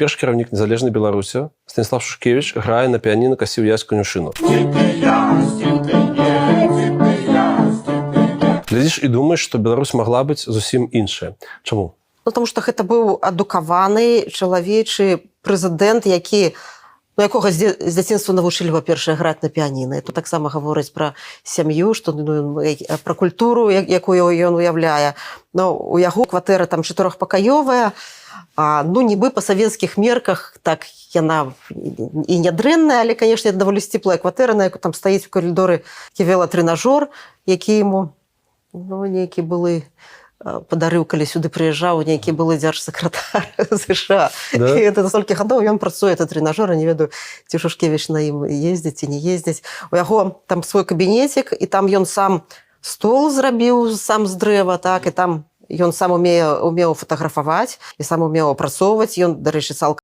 Першы кіраўнік незалежнай Беларусі Станіслав Шушкевіч грае на піяніна «Касіў ясь конюшыну». Глядзіш і думаеш, што Беларусь магла быць зусім іншая. Чаму? Тому што гэта быў адукаваны чалавечы прэзідэнт, якога з дзяцінства навучылі, па-першае, граць на піяніна. І тут таксама гаворыць пра сям'ю, пра культуру, якую ён уяўляе. У яго кватэра там 4-пакаёвая, нібы па савецкіх мерках, так яна і нядрэнная, але, канешне, даволі сціплая кватэра, на яку там стаіць у коридоры велатрэнажор, які яму нейкі былы падарыў, калі сюды прыязджаў, нейкі былы дзяржсакратар США. Да? І это столькі гадоў ён працуе, этот трэнажор, не ведаю, ці Шушкевіч на ім ездзіць ці не ездзіць. У яго там свой кабінетик, і там ён сам стол зрабіў сам з дрэва, так, і там ён сам умеў фатаграфаваць і сам умеў апрацоўваць. Ён, дарэчы, цалкам